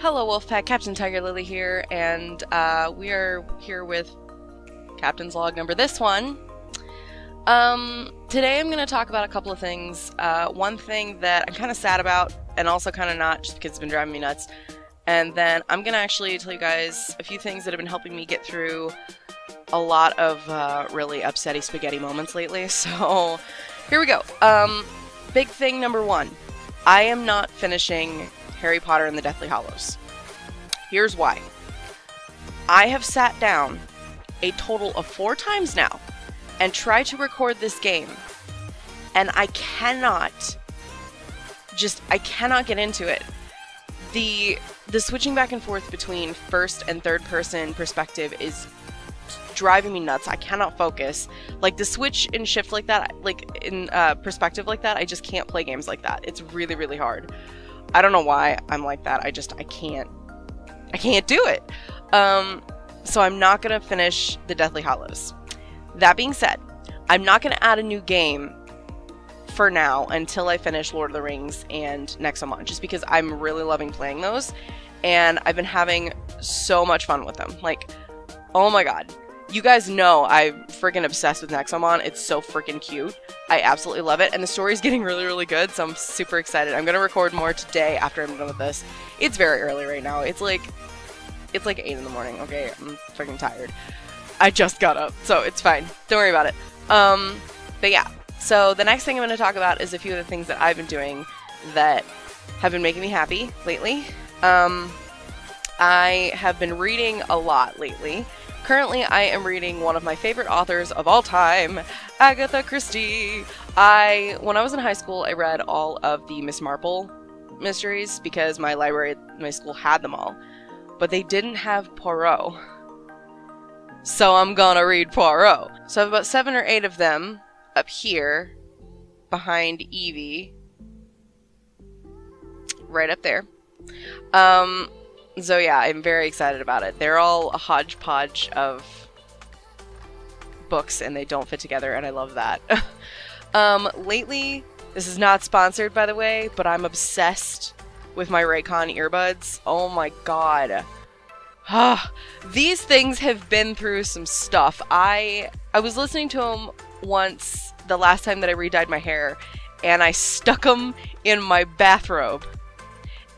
Hello Wolfpack, Captain TigerLily here, and we are here with Captain's Log number this one. Today I'm going to talk about a couple of things. One thing that I'm kind of sad about, and also kind of not, just because it's been driving me nuts. And then I'm going to actually tell you guys a few things that have been helping me get through a lot of really upsetty spaghetti moments lately. So here we go. Big thing number one. I am not finishing Harry Potter and the Deathly Hallows. Here's why. I have sat down a total of 4 times now and tried to record this game, and I cannot get into it. The switching back and forth between first and third person perspective is driving me nuts. I cannot focus. Like, the switch and shift like that, like in perspective like that, I just can't play games like that. It's really, really hard. I don't know why I'm like that. I can't do it. So I'm not gonna finish the Deathly Hallows. That being said, I'm not gonna add a new game for now until I finish Lord of the Rings and Nexomon, just because I'm really loving playing those, and I've been having so much fun with them. Like, oh my god. You guys know I'm freaking obsessed with Nexomon. It's so freaking cute. I absolutely love it, and the story's getting really, really good, so I'm super excited. I'm gonna record more today after I'm done with this. It's very early right now. It's like 8 in the morning, okay? I'm freaking tired. I just got up, so it's fine. Don't worry about it. But yeah. So the next thing I'm gonna talk about is a few of the things that I've been doing that have been making me happy lately. I have been reading a lot lately. Currently, I am reading one of my favorite authors of all time, Agatha Christie. When I was in high school, I read all of the Miss Marple mysteries because my library at my school had them all. But they didn't have Poirot. So I'm gonna read Poirot. So I have about 7 or 8 of them up here behind Evie. Right up there. So yeah, I'm very excited about it. They're all a hodgepodge of books and they don't fit together, and I love that. Lately, this is not sponsored by the way, but I'm obsessed with my Reikon earbuds. Oh my god. These things have been through some stuff. I was listening to them once the last time that I re-dyed my hair, and I stuck them in my bathrobe.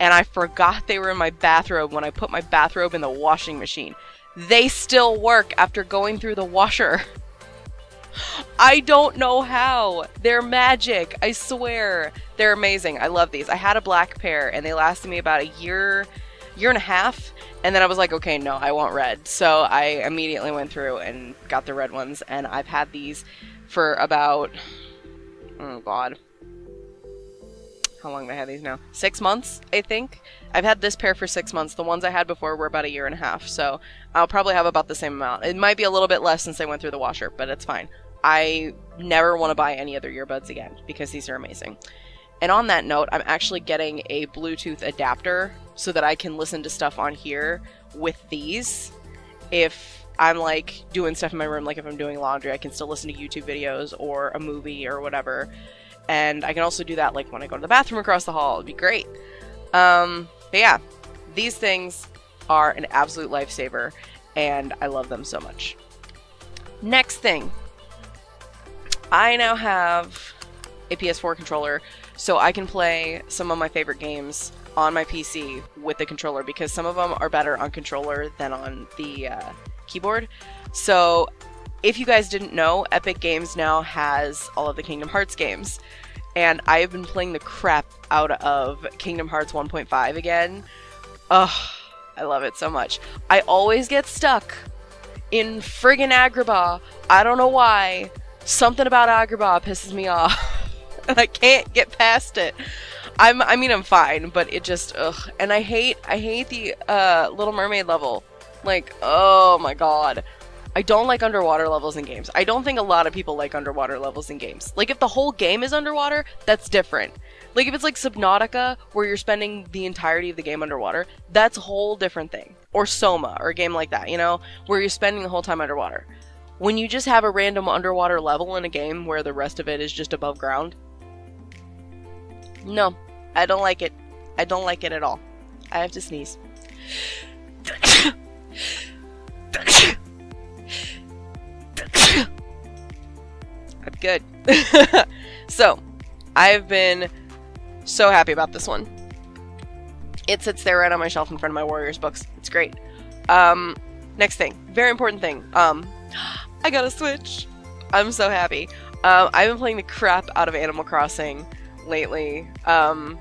And I forgot they were in my bathrobe when I put my bathrobe in the washing machine. They still work after going through the washer. I don't know how. They're magic. I swear. They're amazing. I love these. I had a black pair and they lasted me about a year and a half. And then I was like, okay, no, I want red. So I immediately went through and got the red ones. And I've had these for about, oh god. How long have I had these now? 6 months, I think. I've had this pair for 6 months. The ones I had before were about a year and a half, so I'll probably have about the same amount. It might be a little bit less since they went through the washer, but it's fine. I never want to buy any other earbuds again, because these are amazing. And on that note, I'm actually getting a Bluetooth adapter so that I can listen to stuff on here with these. If I'm like doing stuff in my room, like if I'm doing laundry, I can still listen to YouTube videos or a movie or whatever. And I can also do that like when I go to the bathroom across the hall. It'd be great. But yeah, these things are an absolute lifesaver, and I love them so much. Next thing. I now have a PS4 controller, so I can play some of my favorite games on my PC with the controller, because some of them are better on controller than on the keyboard. So if you guys didn't know, Epic Games now has all of the Kingdom Hearts games. And I have been playing the crap out of Kingdom Hearts 1.5 again. Ugh, I love it so much. I always get stuck in friggin' Agrabah. I don't know why. Something about Agrabah pisses me off. And I can't get past it. I mean, I'm fine, but it just, ugh. And I hate the Little Mermaid level. Like, oh my god. I don't like underwater levels in games. I don't think a lot of people like underwater levels in games. Like, if the whole game is underwater, that's different. Like, if it's like Subnautica, where you're spending the entirety of the game underwater, that's a whole different thing. Or Soma, or a game like that, you know? Where you're spending the whole time underwater. When you just have a random underwater level in a game where the rest of it is just above ground, no, I don't like it. I don't like it at all. I have to sneeze. I'm good. So, I've been so happy about this one. It sits there right on my shelf in front of my Warriors books. It's great. Next thing. Very important thing. I got a Switch. I'm so happy. I've been playing the crap out of Animal Crossing lately. I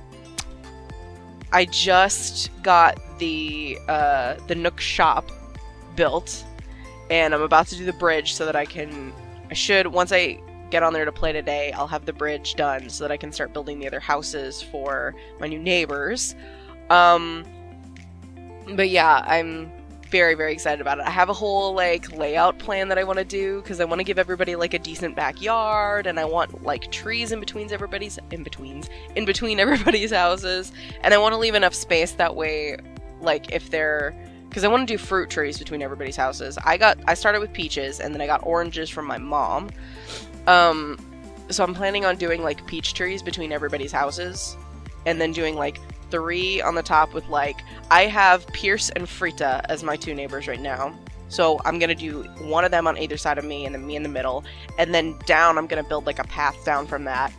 just got the Nook shop built, and I'm about to do the bridge so that once I get on there to play today, I'll have the bridge done so that I can start building the other houses for my new neighbors. But yeah, I'm very, very excited about it. I have a whole, like, layout plan that I want to do, because I want to give everybody, like, a decent backyard, and I want, like, trees in between everybody's houses, and I want to leave enough space that way, like, because I want to do fruit trees between everybody's houses. I started with peaches, and then I got oranges from my mom. So I'm planning on doing, like, peach trees between everybody's houses, and then doing, like, 3 on the top with, like, I have Pierce and Frita as my 2 neighbors right now. So I'm gonna do one of them on either side of me, and then me in the middle. And then down, I'm gonna build, like, a path down from that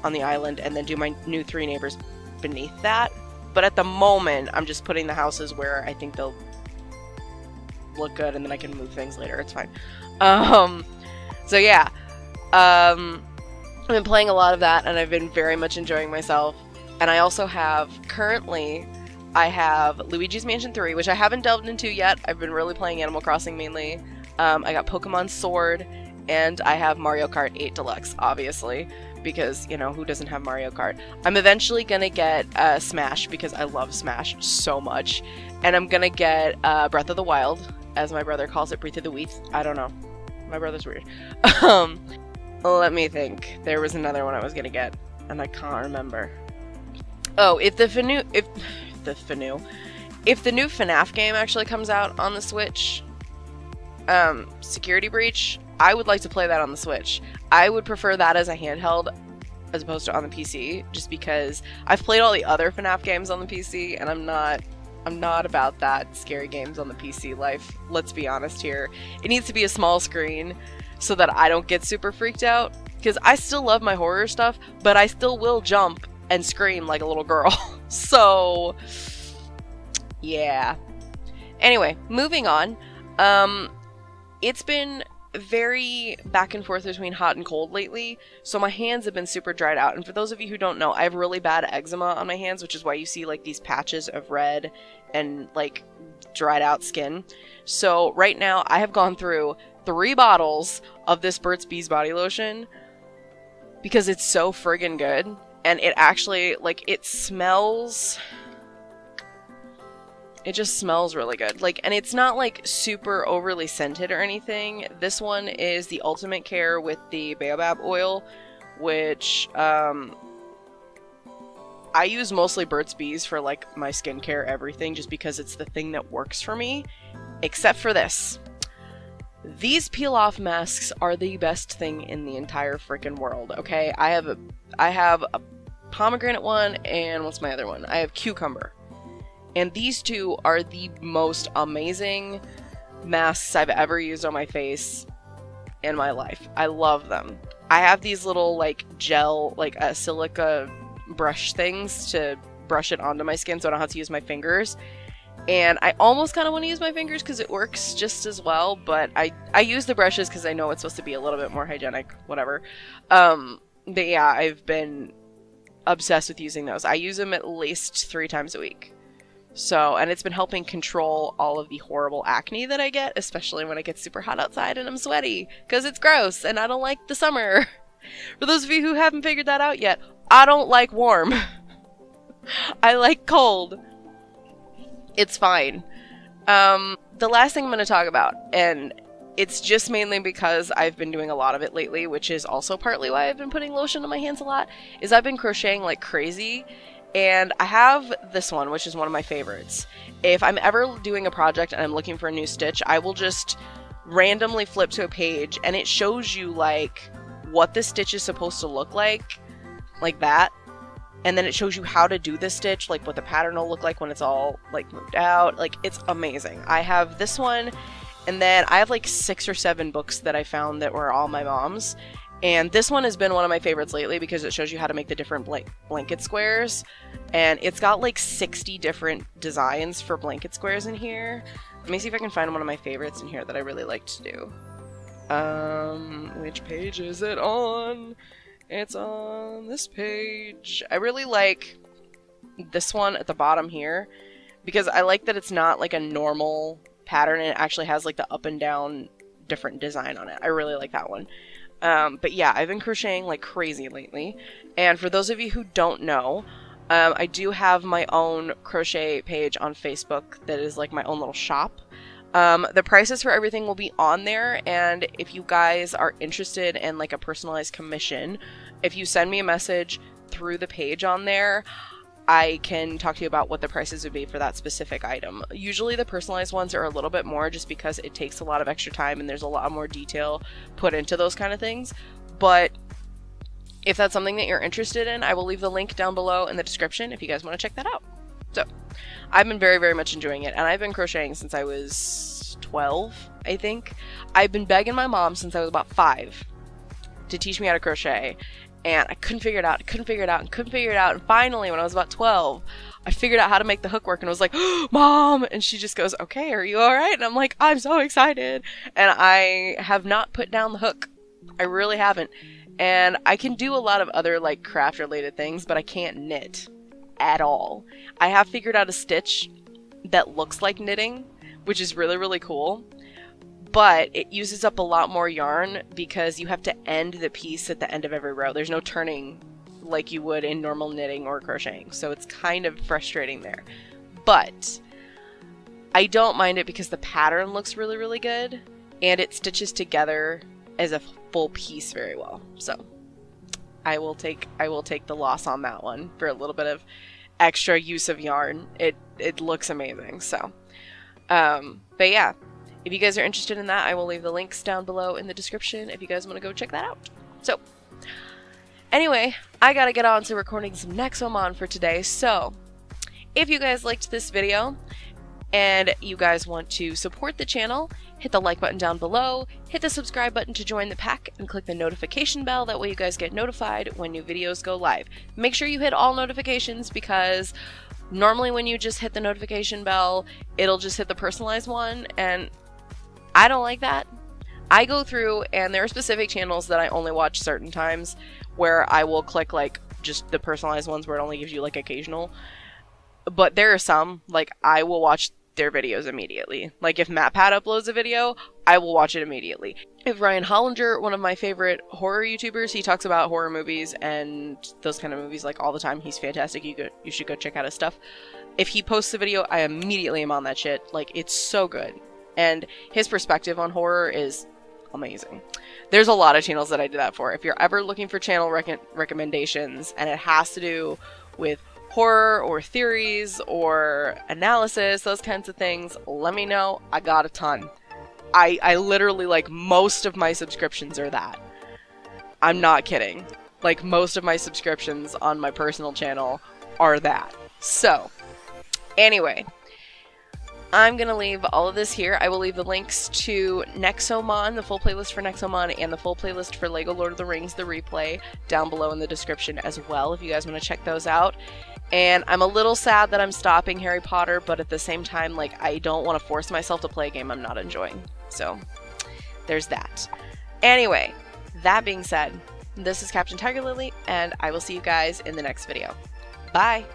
on the island, and then do my new 3 neighbors beneath that. But at the moment, I'm just putting the houses where I think they'll look good, and then I can move things later. It's fine. So yeah. I've been playing a lot of that, and I've been very much enjoying myself. And I also have, currently, I have Luigi's Mansion 3, which I haven't delved into yet. I've been really playing Animal Crossing mainly. I got Pokemon Sword, and I have Mario Kart 8 Deluxe, obviously, because, you know, who doesn't have Mario Kart? I'm eventually gonna get Smash, because I love Smash so much. And I'm gonna get Breath of the Wild, as my brother calls it, Breath of the Weath. I don't know. My brother's weird. Let me think. There was another one I was gonna get, and I can't remember. Oh, if the new FNAF game actually comes out on the Switch, Security Breach, I would like to play that on the Switch. I would prefer that as a handheld as opposed to on the PC, just because I've played all the other FNAF games on the PC, and I'm not about that scary games on the PC life. Let's be honest here. It needs to be a small screen so that I don't get super freaked out, because I still love my horror stuff, but I still will jump and scream like a little girl. So, yeah. Anyway, moving on. It's been very back and forth between hot and cold lately, so my hands have been super dried out. And for those of you who don't know, I have really bad eczema on my hands, which is why you see, like, these patches of red and, like, dried out skin. So right now, I have gone through 3 bottles of this Burt's Bees body lotion because it's so friggin' good. And it actually, like, it just smells really good. Like, and it's not, like, super overly scented or anything. This one is the Ultimate Care with the baobab oil, which, I use mostly Burt's Bees for, like, my skincare everything, just because it's the thing that works for me. Except for this. These peel-off masks are the best thing in the entire freaking world, okay? I have a pomegranate one, and what's my other one? I have cucumber. And these 2 are the most amazing masks I've ever used on my face in my life. I love them. I have these little, like, gel, like, silica brush things to brush it onto my skin so I don't have to use my fingers. And I almost kind of want to use my fingers because it works just as well, but I use the brushes because I know it's supposed to be a little bit more hygienic, whatever. But yeah, I've been obsessed with using those. I use them at least 3 times a week. So, and it's been helping control all of the horrible acne that I get, especially when it gets super hot outside and I'm sweaty, because it's gross and I don't like the summer. For those of you who haven't figured that out yet, I don't like warm. I like cold. It's fine. The last thing I'm going to talk about, and it's just mainly because I've been doing a lot of it lately, which is also partly why I've been putting lotion on my hands a lot, is I've been crocheting like crazy. And I have this one, which is one of my favorites. If I'm ever doing a project and I'm looking for a new stitch, I will just randomly flip to a page and it shows you, like, what the stitch is supposed to look like that. and then it shows you how to do the stitch, like what the pattern will look like when it's all like moved out. Like, it's amazing. I have this one, and then I have like 6 or 7 books that I found that were all my mom's. And this one has been one of my favorites lately because it shows you how to make the different blanket squares. And it's got like 60 different designs for blanket squares in here. Let me see if I can find one of my favorites in here that I really like to do. Which page is it on? It's on this page. I really like this one at the bottom here because I like that it's not like a normal pattern and it actually has like the up and down different design on it. I really like that one. But yeah, I've been crocheting like crazy lately. And for those of you who don't know, I do have my own crochet page on Facebook that is like my own little shop. The prices for everything will be on there, and if you guys are interested in like a personalized commission, if you send me a message through the page on there, I can talk to you about what the prices would be for that specific item. Usually the personalized ones are a little bit more just because it takes a lot of extra time and there's a lot more detail put into those kind of things. But if that's something that you're interested in, I will leave the link down below in the description if you guys want to check that out. So, I've been very, very much enjoying it, and I've been crocheting since I was 12, I think. I've been begging my mom since I was about 5 to teach me how to crochet, and I couldn't figure it out, and finally, when I was about 12, I figured out how to make the hook work, and I was like, oh, Mom! And she just goes, okay, are you alright? And I'm like, I'm so excited! And I have not put down the hook. I really haven't. And I can do a lot of other, like, craft-related things, but I can't knit at all. I have figured out a stitch that looks like knitting, which is really, really cool, but it uses up a lot more yarn because you have to end the piece at the end of every row. There's no turning like you would in normal knitting or crocheting, so it's kind of frustrating there. But I don't mind it because the pattern looks really, really good, and it stitches together as a full piece very well. So I will take the loss on that one for a little bit of extra use of yarn. It looks amazing. So, but yeah, if you guys are interested in that, I will leave the links down below in the description if you guys want to go check that out. So, anyway, I gotta get on to recording some Nexomon for today. So, if you guys liked this video and you guys want to support the channel, hit the like button down below, hit the subscribe button to join the pack, and click the notification bell. That way you guys get notified when new videos go live. Make sure you hit all notifications because normally when you just hit the notification bell, it'll just hit the personalized one, and I don't like that. I go through, and there are specific channels that I only watch certain times where I will click like just the personalized ones where it only gives you like occasional. But there are some, like, I will watch their videos immediately. Like, if MatPat uploads a video, I will watch it immediately. If Ryan Hollinger, one of my favorite horror YouTubers, he talks about horror movies and those kind of movies like all the time. He's fantastic. You should go check out his stuff. If he posts a video, I immediately am on that shit. Like, it's so good. And his perspective on horror is amazing. There's a lot of channels that I do that for. If you're ever looking for channel recommendations and it has to do with horror or theories or analysis, those kinds of things, let me know. I got a ton. I literally, like, most of my subscriptions are that. I'm not kidding. Like, most of my subscriptions on my personal channel are that. So, anyway, I'm gonna leave all of this here. I will leave the links to Nexomon, the full playlist for Nexomon, and the full playlist for LEGO Lord of the Rings, the replay, down below in the description as well, if you guys want to check those out. And I'm a little sad that I'm stopping Harry Potter, but at the same time, like, I don't want to force myself to play a game I'm not enjoying. So, there's that. Anyway, that being said, this is Captain TigerLily, and I will see you guys in the next video. Bye!